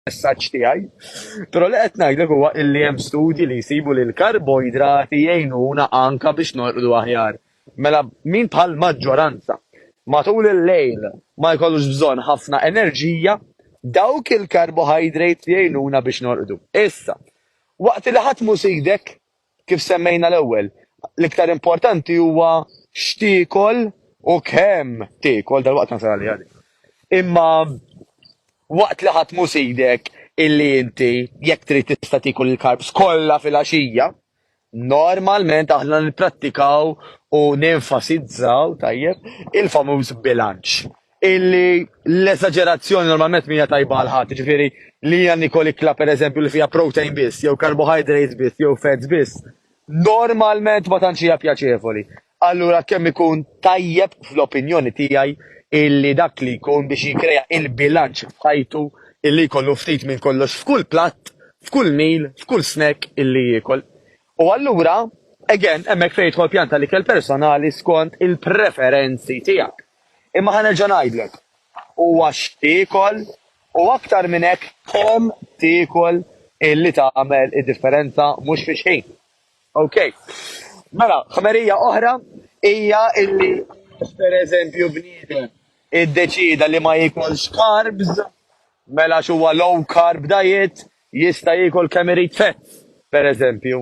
il-messaġġ tiegħi. Però li qed ngħidlek huwa illi hemm studji li jsibu li l-karboidrati jgħinuna anka biex norqdu aħjar. Mela min bħal maġġoranza matul il-lejl ma jkollux bżonn ħafna enerġija, dawk il-karbohydrates jgħinuna biex norqdu. Issa, waqt li ħadd mhu sidek kif semmejna l-ewwel, l-iktar importanti huwa x'tiekol u kemm tiekol dal-waqt nasal li għadi. Imma waqt li ħadd mhu sidek illi inti jekk trid tista' tiekol il-karbs kollha fil-għaxija, normalment aħna nipprattikaw u nenfasizzaw tajjeb il-famuż bilanċ. Illi l-esaġerazzjoni normalment mija tajba għal-ħadd, ġifieri li hija nikolikla pereżempju li fiha protein biss, jew carbohydrates biss, jew fats biss, normalment ma tantx hija pjaċevoli. Allura kemm ikun tajjeb fl-opinjoni tiegħi illi dak li jkun biex jikreja il-bilanċ f'ħajtu illi jkollu ftit minn kollox f'kull platt, f'kull meal, f'kull snack illi jiekol. U allura, again, hemmhekk fejn jidħol pjanta l-ikel personali skont il-preferenzi tiegħek. Imma ħanerġa' ngħidlek, huwa x'tiekol u aktar minn hekk kemm tiekol illi tagħmel id-differenza mhux fi xejn. Okay. Mela, ħmerija oħra hija illi pereżempju bniedem iddeċida li ma jikolx carbs, mela xuwa low carb diet jista' jiekol kemm irid fett, pereżempju,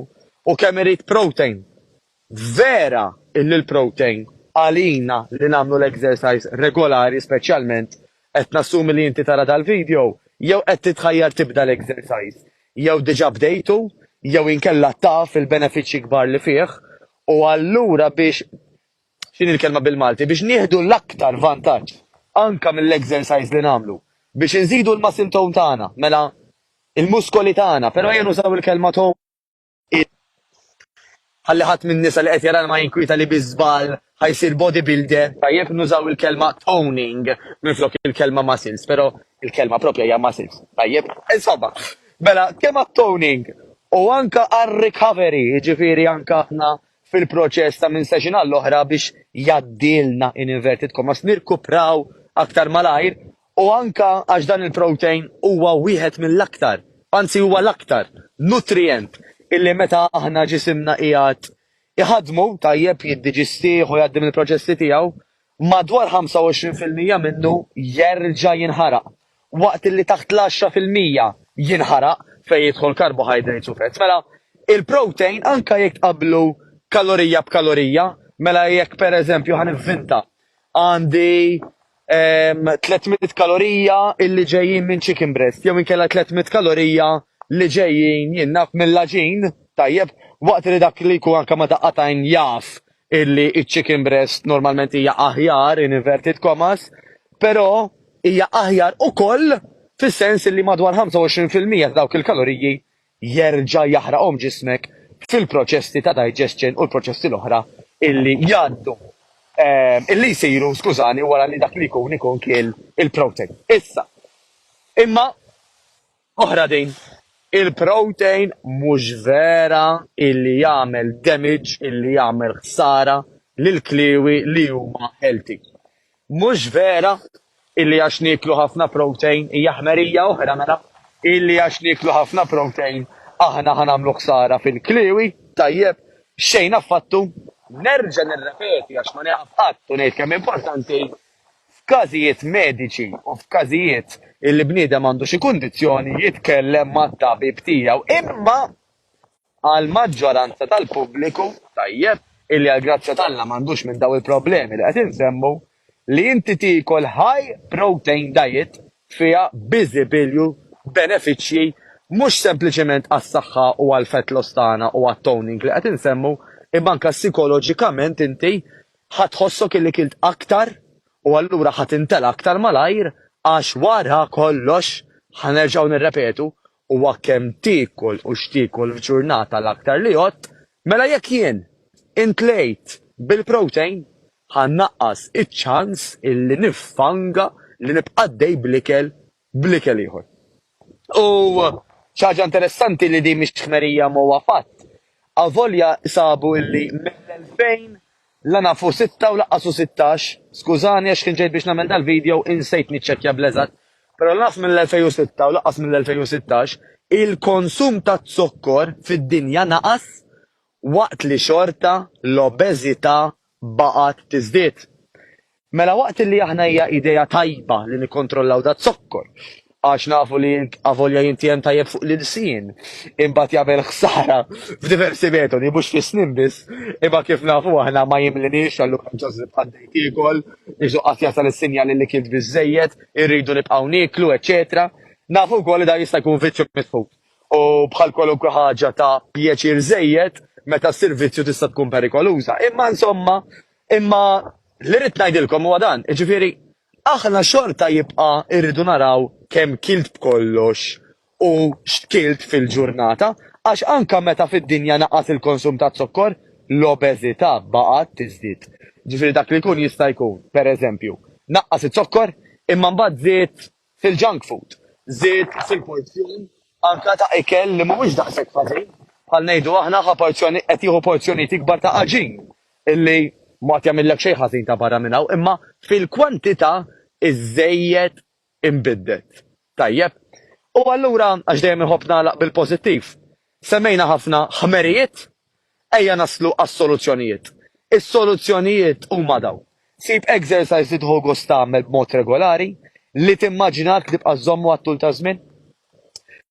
u kemm irid protein. Vera illi l-protein għalina li nagħmlu l-exercise regolari speċjalment qed nassumi li inti tara dal-video jew qed titħajjar tibda l-exercise, jew diġà bdejtu, jew inkella taf il-benefiċċji kbar li fih, u allura biex x'in il-kelma bil-Malti biex nieħdu l-aktar vantaġġ anka mill-exercise li nagħmlu biex inżidu l-muscle tone tagħna, mela il-muskoli tagħna, però jien użaw il-kelma tone ħalli ħadd min nisa li qed jarana ma jinkwita li biżbal ħajsir bodybuilder, tajjeb nużaw il-kelma toning minflok il-kelma muscles, però il-kelma propja hija muscles. Tajjeb, insomma, mela kemm toning u anka għar-recovery, jiġifieri anka aħna fil-proċess ta' minn session għall-oħra biex jaddilna in inverted commas nirkupraw aktar malajr u anka għax dan il-protein huwa wieħed mill-aktar, anzi huwa l-aktar nutrient illi meta aħna ġisimna qiegħed iħadmu tajjeb jiddiġistih u jgħaddim il-proċessi tiegħu madwar 25% minnu jerġa' jinħaraq. Waqt illi taħt l-10% jinħaraq fejn jidħol carbohydrates u fats. Mela il-protein anka jekk tqabblu kalorija b'kalorija, mela jekk pereżempju ħanivvinta għandi 300 kalorija illi ġejjin minn chicken breast, jew inkella 300 kalorija li ġejjin jinnaf mill-laġin, tajjeb, waqt li dak li jkun anke ma daqqatajn jaf illi il-chicken breast normalment hija aħjar in inverted commas, però hija aħjar ukoll fis-sens illi madwar 25% dawk il-kaloriji jerġa' jaħraqhom ġismek fil-proċessi ta' digestion u l-proċessi l-oħra illi jgħaddu illi jsiru, skużani, wara li dak li jkun kiel il-protein. Issa, imma oħra din, il-protein mhux vera illi jagħmel damage, illi jagħmel ħsara lill-kliewi li huma healthy. Mhux vera illi għax nieklu ħafna protein hija ħmerija oħra mela illi għax nieklu ħafna protein aħna ħanamlu ħsara fil-kliewi, tajjeb, xejn affattu, nerġa' nirrepeti għax ma nieqaf qatt u ngħid kemm importanti f'każijiet mediċi u f'każijiet illi bniedem għandu xi kundizzjoni jitkellem mat-tabib tiegħu, imma għal maġġoranza tal-pubbliku tajjeb illi għal grazzja tagħna m'għandux minn daw il-problemi li qed insemmu li inti tiekol high protein diet fiha biżibilju benefiċċji mhux sempliċement għas-saħħa u għall-fat loss tagħna u għat-toning li qed insemmu, imma anke psikoloġikament inti ħatħossok illi kilt aktar u allura ħatintela aktar malajr għax wara kollox ħanerġgħu nirrepetu huwa kemm tiekol u x'tiekol f'ġurnata l-aktar li jgħod, mela jekk jien intlejt bil-protein ħannaqqas iċ-ċans illi niffanga li nibqa' dej bl-ikel ieħor. U ħaġa interessanti li di mhix ħmerija m'huwa fatt. Avolja sabu illi mill-2000 la nafu 6 u laqqasu 16, skużani għax kien ġejt biex nagħmel dal-video insejt niċċekkja bleżat, Però laqas mill-2006 u laqas mill-2016 il-konsum ta' zokkor fid-dinja naqas waqt li xorta l-obeżità baqgħet tiżdied. Mela waqt li aħna hija idea tajba li nikkontrollaw da zokkor, għax nafu li avolja jintijem tajjeb fuq l-insin, imbagħad jagħmel ħsara f'diversi metodi, mhux fi snin biss, imma kif nafu aħna ma jimlinix għallu kan ġożib għaddejt ikol, iġu qatt jasal is-sinjali li kien biżejjed, irridu nibqgħu niklu, eċetera. Nafu wkoll li da jista' jkun viċċju mitfut. U bħal kwalunkwe ħaġa ta' pjeċir żejjed, meta s-servizzju tista' tkun perikoluża. Imma insomma, li rrid ngħidilkom huwa dan, jiġifieri aħna xorta jibqa' irridu naraw kemm kilt b'kollox u x'kilt fil-ġurnata, għax anka meta fid-dinja naqas il-konsum ta' zokkor, l-obeżità baqgħet tiżdied. Ġifieri dak li jkun jista' jkun, pereżempju, naqqas it-zokkor imma mbagħad żied fil-junk food, żied fil-porzjon anka ta' ikel li mhuwiex daqshekk ħażin. Bħal ngħidu aħna qed jieħu porzjonijiet ikbar ta' aġin illi ma jagħmellek xejn ħażin ta' barra minn hawn, imma fil-kwantità iż-żejjed inbiddet. Tajjeb. U allura għax dejjem inħobb nagħlaq bil-pożittiv. Semmejna ħafna ħmerijiet, ejja naslu għas-soluzzjonijiet. Is-soluzzjonijiet huma dawn. Sib exercise li tħu gost tagħmel b'mod regolari, li timmaġinak tibqa' żommu għat-tul ta' żmien,